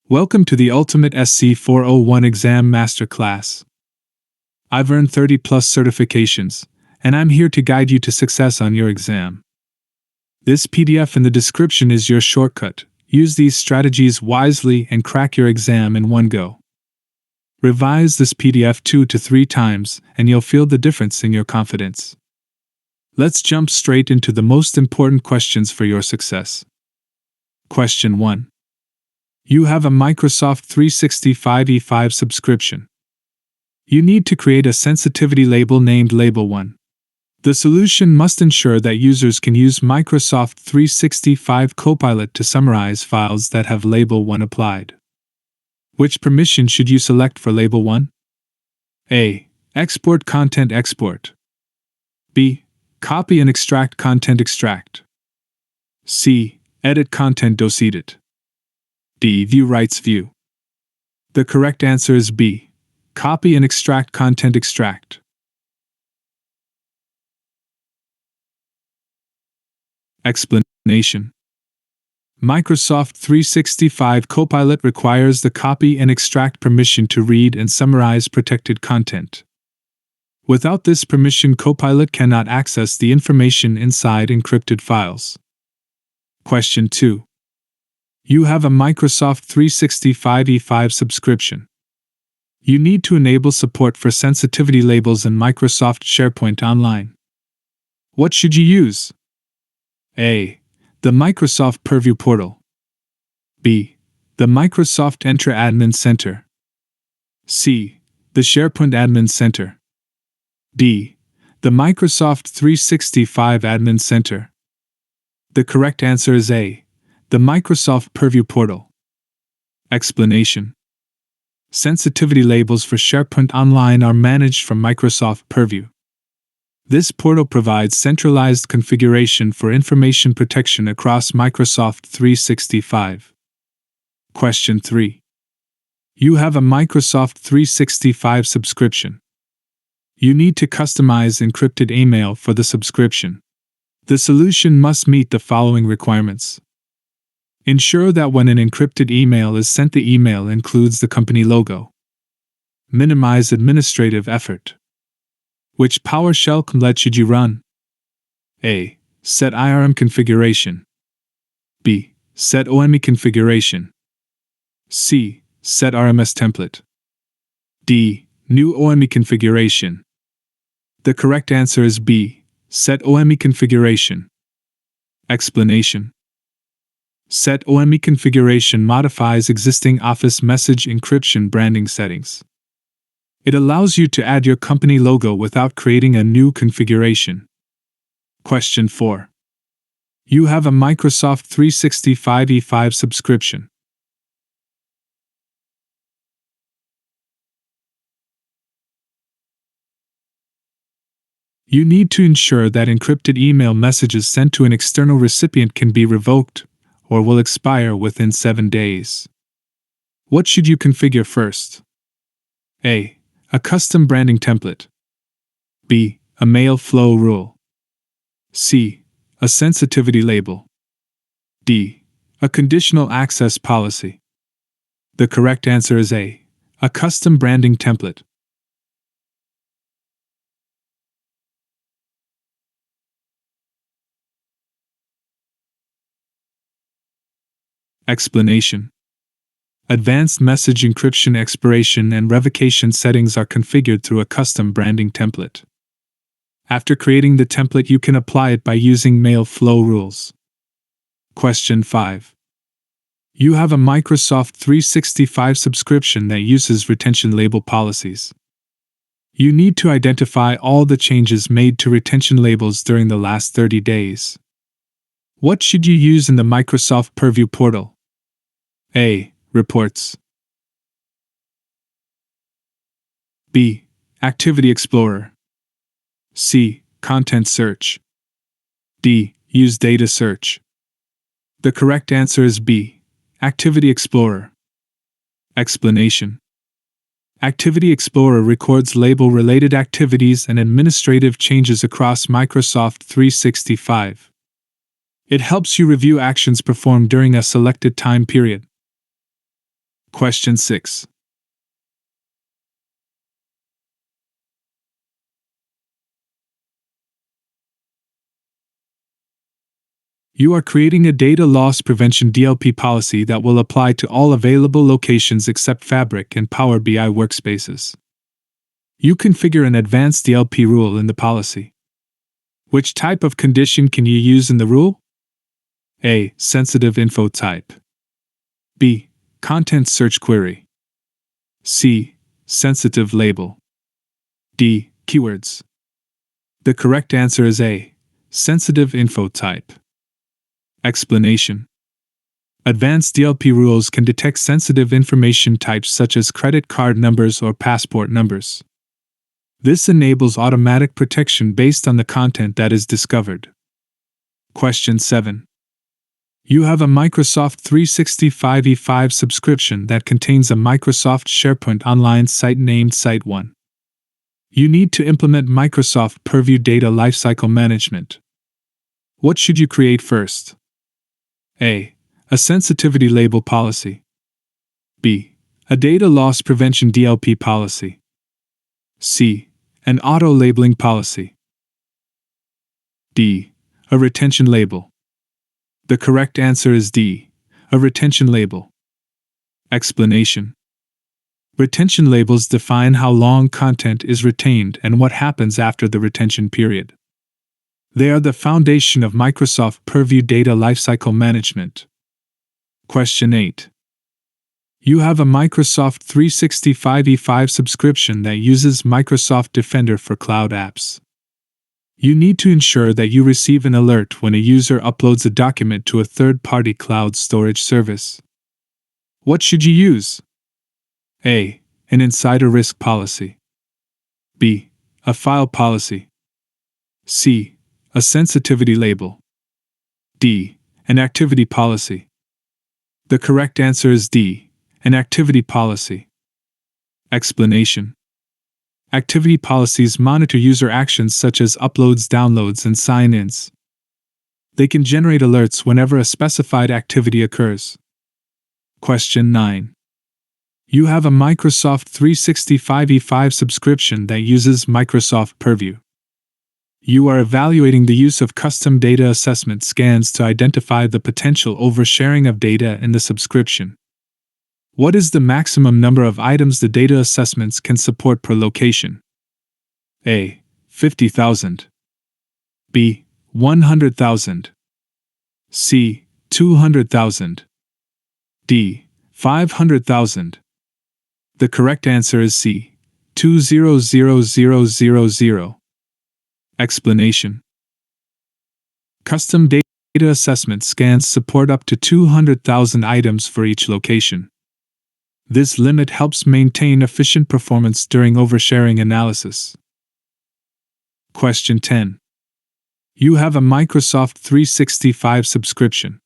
Welcome to the Ultimate SC-401 Exam Masterclass. I've earned 30 plus certifications, and I'm here to guide you to success on your exam. This PDF in the description is your shortcut. Use these strategies wisely and crack your exam in one go. Revise this PDF 2 to 3 times, and you'll feel the difference in your confidence. Let's jump straight into the most important questions for your success. Question 1. You have a Microsoft 365 E5 subscription. You need to create a sensitivity label named Label 1. The solution must ensure that users can use Microsoft 365 Copilot to summarize files that have Label 1 applied. Which permission should you select for Label 1? A. Export content export. B. Copy and extract content extract. C. Edit content dosed. D. View rights view. The correct answer is B. Copy and extract content extract. Explanation. Microsoft 365 Copilot requires the copy and extract permission to read and summarize protected content. Without this permission, Copilot cannot access the information inside encrypted files. Question 2. You have a Microsoft 365 E5 subscription. You need to enable support for sensitivity labels in Microsoft SharePoint Online. What should you use? A. The Microsoft Purview Portal. B. The Microsoft Entra Admin Center. C. The SharePoint Admin Center. D. The Microsoft 365 Admin Center. The correct answer is A. The Microsoft Purview Portal. Explanation. Sensitivity labels for SharePoint Online are managed from Microsoft Purview. This portal provides centralized configuration for information protection across Microsoft 365. Question 3. You have a Microsoft 365 subscription. You need to customize encrypted email for the subscription. The solution must meet the following requirements. Ensure that when an encrypted email is sent, the email includes the company logo. Minimize administrative effort. Which PowerShell command should you run? A. Set IRM configuration. B. Set OME configuration. C. Set RMS template. D. New OME configuration. The correct answer is B. Set OME configuration. Explanation. Set OME configuration modifies existing Office message encryption branding settings. It allows you to add your company logo without creating a new configuration. Question 4. You have a Microsoft 365 E5 subscription. You need to ensure that encrypted email messages sent to an external recipient can be revoked or will expire within 7 days. What should you configure first? A. A custom branding template. B. A mail flow rule. C. A sensitivity label. D. A conditional access policy. The correct answer is A. A custom branding template. Explanation. Advanced message encryption expiration and revocation settings are configured through a custom branding template. After creating the template, you can apply it by using mail flow rules. Question 5. You have a Microsoft 365 subscription that uses retention label policies. You need to identify all the changes made to retention labels during the last 30 days. What should you use in the Microsoft Purview portal? A. Reports. B. Activity Explorer. C. Content Search. D. Use Data Search. The correct answer is B. Activity Explorer. Explanation. Activity Explorer records label-related activities and administrative changes across Microsoft 365. It helps you review actions performed during a selected time period. Question 6. You are creating a data loss prevention DLP policy that will apply to all available locations except Fabric and Power BI workspaces. You configure an advanced DLP rule in the policy. Which type of condition can you use in the rule? A. Sensitive info type. B. Content search query. C. Sensitive label. D. Keywords. The correct answer is A. Sensitive info type. Explanation. Advanced DLP rules can detect sensitive information types such as credit card numbers or passport numbers. This enables automatic protection based on the content that is discovered. Question 7. You have a Microsoft 365 E5 subscription that contains a Microsoft SharePoint online site named Site1. You need to implement Microsoft Purview Data Lifecycle Management. What should you create first? A. A sensitivity label policy. B. A data loss prevention DLP policy. C. An auto-labeling policy. D. A retention label. The correct answer is D. A retention label. Explanation. Retention labels define how long content is retained and what happens after the retention period. They are the foundation of Microsoft Purview Data Lifecycle Management. Question 8. You have a Microsoft 365 E5 subscription that uses Microsoft Defender for cloud apps. You need to ensure that you receive an alert when a user uploads a document to a third-party cloud storage service. What should you use? A. An insider risk policy. B. A file policy. C. A sensitivity label. D. An activity policy. The correct answer is D. An activity policy. Explanation. Activity policies monitor user actions such as uploads, downloads, and sign-ins. They can generate alerts whenever a specified activity occurs. Question 9. You have a Microsoft 365 E5 subscription that uses Microsoft Purview. You are evaluating the use of custom data assessment scans to identify the potential oversharing of data in the subscription. What is the maximum number of items the data assessments can support per location? A. 50,000. B. 100,000. C. 200,000. D. 500,000. The correct answer is C. 200,000. Explanation. Custom data assessment scans support up to 200,000 items for each location. This limit helps maintain efficient performance during oversharing analysis. Question 10. You have a Microsoft 365 subscription.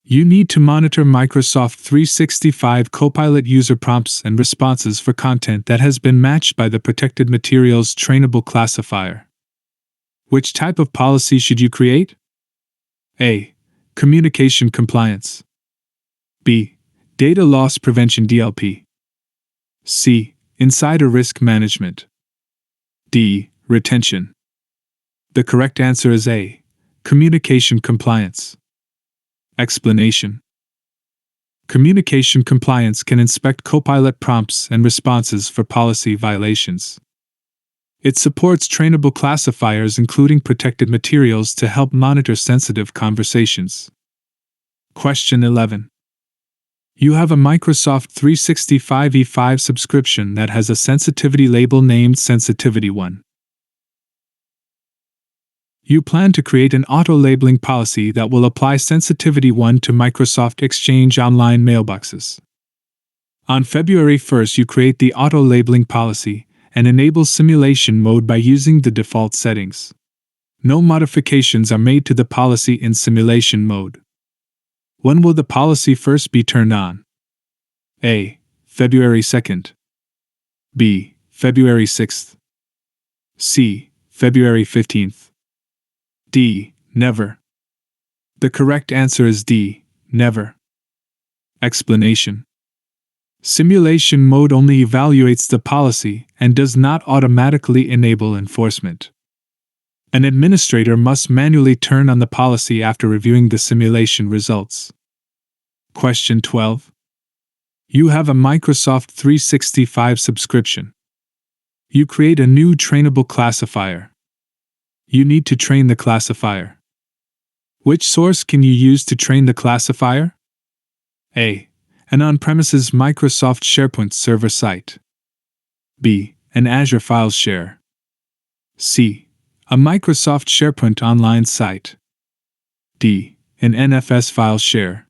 You need to monitor Microsoft 365 Copilot user prompts and responses for content that has been matched by the Protected Materials Trainable Classifier. Which type of policy should you create? A. Communication compliance. B. Data loss prevention DLP. C. Insider risk management. D. Retention. The correct answer is A. Communication compliance. Explanation. Communication compliance can inspect Copilot prompts and responses for policy violations. It supports trainable classifiers including protected materials to help monitor sensitive conversations. Question 11. You have a Microsoft 365 E5 subscription that has a sensitivity label named Sensitivity1. You plan to create an auto-labeling policy that will apply Sensitivity1 to Microsoft Exchange Online mailboxes. On February 1st, you create the auto-labeling policy and enable simulation mode by using the default settings. No modifications are made to the policy in simulation mode. When will the policy first be turned on? A. February 2nd. B. February 6th. C. February 15th. D. Never. The correct answer is D. Never. Explanation. Simulation mode only evaluates the policy and does not automatically enable enforcement. An administrator must manually turn on the policy after reviewing the simulation results. Question 12. You have a Microsoft 365 subscription. You create a new trainable classifier. You need to train the classifier. Which source can you use to train the classifier? A. An on-premises Microsoft SharePoint server site. B. An Azure file share. C. A Microsoft SharePoint online site. D. An NFS file share.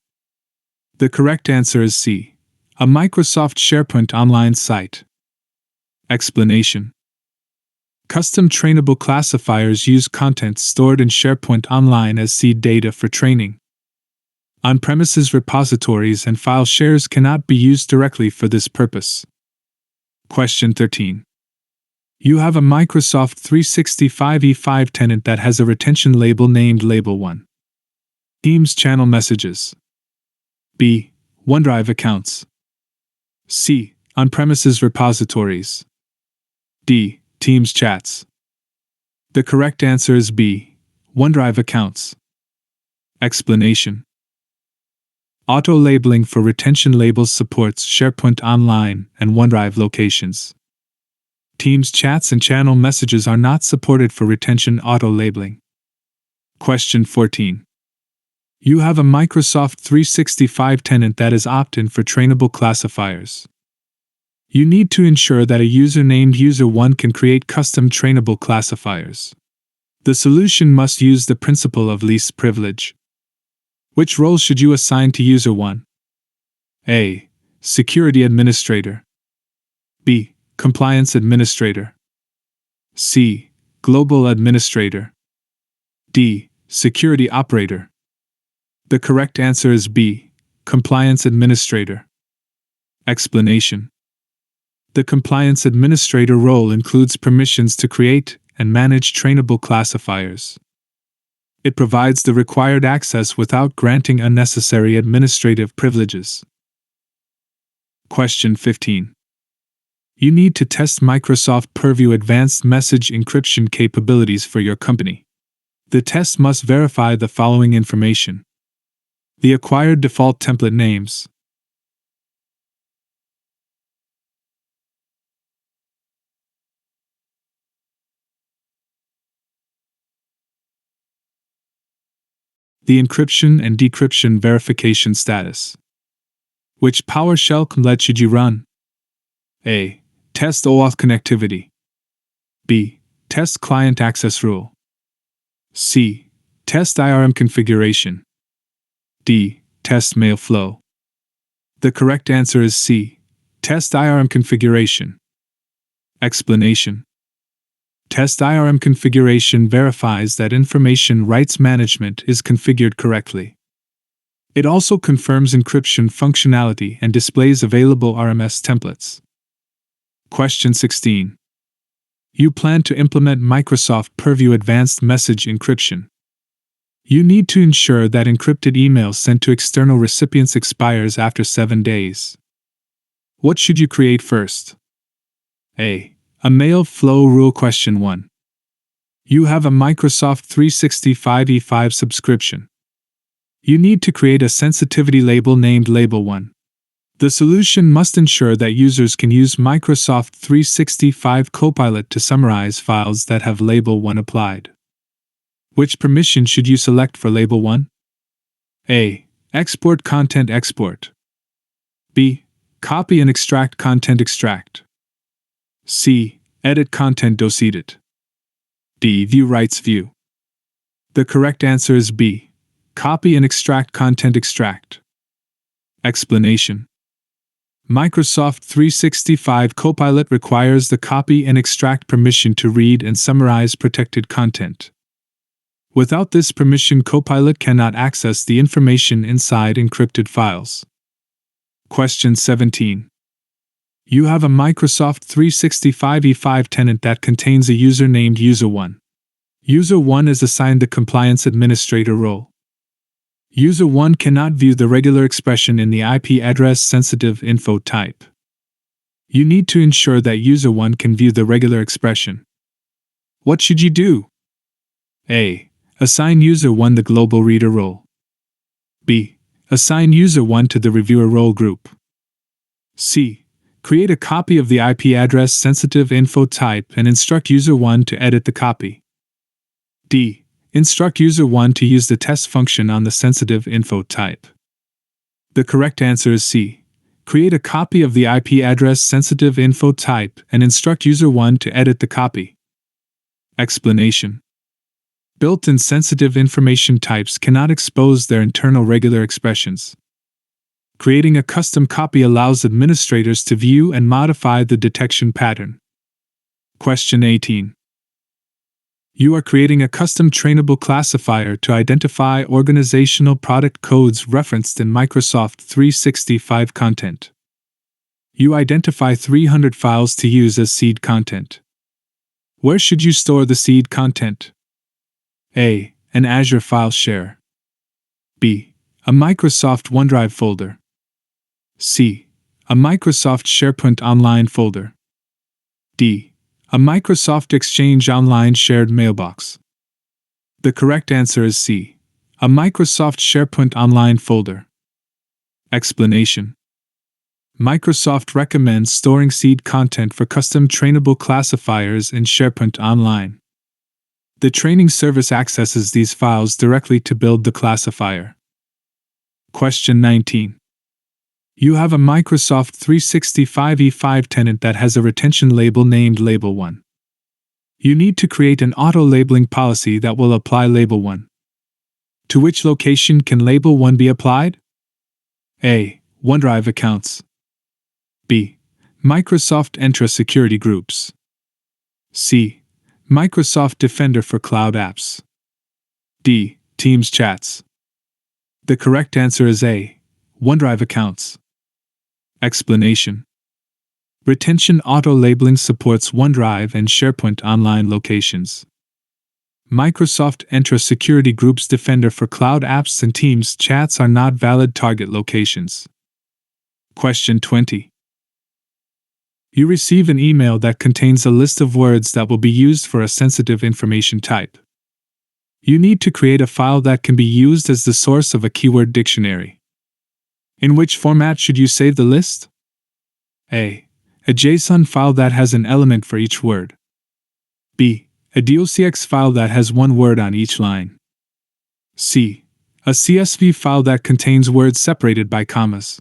The correct answer is C. A Microsoft SharePoint online site. Explanation. Custom trainable classifiers use content stored in SharePoint Online as seed data for training. On-premises repositories and file shares cannot be used directly for this purpose. Question 13. You have a Microsoft 365 E5 tenant that has a retention label named Label 1. Teams channel messages. B. OneDrive accounts. C. On-premises repositories. D. Teams chats. The correct answer is B. OneDrive accounts. Explanation. Auto-labeling for retention labels supports SharePoint Online and OneDrive locations. Teams chats and channel messages are not supported for retention auto-labeling. Question 14. You have a Microsoft 365 tenant that is opt-in for trainable classifiers. You need to ensure that a user named User1 can create custom trainable classifiers. The solution must use the principle of least privilege. Which role should you assign to User1? A. Security Administrator. B. Compliance Administrator. C. Global Administrator. D. Security Operator. The correct answer is B. Compliance Administrator. Explanation. The Compliance Administrator role includes permissions to create and manage trainable classifiers. It provides the required access without granting unnecessary administrative privileges. Question 15. You need to test Microsoft Purview advanced message encryption capabilities for your company. The test must verify the following information: the acquired default template names, the encryption and decryption verification status. Which PowerShell command should you run? A. Test OAuth connectivity. B. Test client access rule. C. Test IRM configuration. D. Test mail flow. The correct answer is C. Test IRM configuration. Explanation. Test IRM configuration verifies that information rights management is configured correctly. It also confirms encryption functionality and displays available RMS templates. Question 16. You plan to implement Microsoft Purview Advanced Message Encryption. You need to ensure that encrypted emails sent to external recipients expires after 7 days. What should you create first? A. A mail flow rule. Question 1. You have a Microsoft 365 E5 subscription. You need to create a sensitivity label named Label 1. The solution must ensure that users can use Microsoft 365 Copilot to summarize files that have Label 1 applied. Which permission should you select for Label 1? A. Export content export. B. Copy and extract content extract. C. Edit content edit. D. View rights view. The correct answer is B. Copy and extract content extract. Explanation. Microsoft 365 Copilot requires the copy and extract permission to read and summarize protected content. Without this permission, Copilot cannot access the information inside encrypted files. Question 17. You have a Microsoft 365 E5 tenant that contains a user named User1. User1 is assigned the Compliance Administrator role. User 1 cannot view the regular expression in the IP address sensitive info type. You need to ensure that User 1 can view the regular expression. What should you do? A. Assign User 1 the global reader role. B. Assign User 1 to the reviewer role group. C. Create a copy of the IP address sensitive info type and instruct User 1 to edit the copy. D. Instruct User 1 to use the test function on the sensitive info type. The correct answer is C. Create a copy of the IP address sensitive info type and instruct User 1 to edit the copy. Explanation. Built-in sensitive information types cannot expose their internal regular expressions. Creating a custom copy allows administrators to view and modify the detection pattern. Question 18. You are creating a custom trainable classifier to identify organizational product codes referenced in Microsoft 365 content. You identify 300 files to use as seed content. Where should you store the seed content? A. An Azure file share. B. A Microsoft OneDrive folder. C. A Microsoft SharePoint Online folder. D. A Microsoft Exchange Online shared mailbox. The correct answer is C. A Microsoft SharePoint Online folder. Explanation. Microsoft recommends storing seed content for custom trainable classifiers in SharePoint Online. The training service accesses these files directly to build the classifier. Question 19. You have a Microsoft 365 E5 tenant that has a retention label named Label 1. You need to create an auto-labeling policy that will apply Label 1. To which location can Label 1 be applied? A. OneDrive accounts. B. Microsoft Entra security groups. C. Microsoft Defender for cloud apps. D. Teams chats. The correct answer is A. OneDrive accounts. Explanation. Retention auto-labeling supports OneDrive and SharePoint Online locations. Microsoft Entra Security Group's Defender for Cloud Apps and Teams chats are not valid target locations. Question 20. You receive an email that contains a list of words that will be used for a sensitive information type. You need to create a file that can be used as the source of a keyword dictionary. In which format should you save the list? A. A JSON file that has an element for each word. B. A docx file that has one word on each line. C. A CSV file that contains words separated by commas.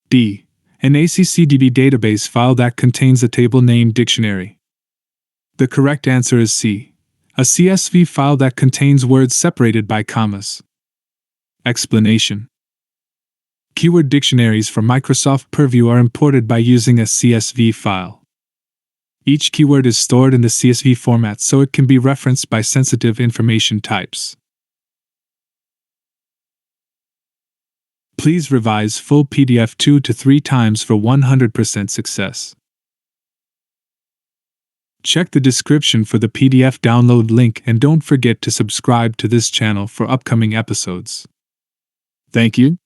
D. An ACCDB database file that contains a table named dictionary. The correct answer is C. A CSV file that contains words separated by commas. Explanation. Keyword dictionaries for Microsoft Purview are imported by using a CSV file. Each keyword is stored in the CSV format so it can be referenced by sensitive information types. Please revise full PDF 2 to 3 times for 100% success. Check the description for the PDF download link and don't forget to subscribe to this channel for upcoming episodes. Thank you.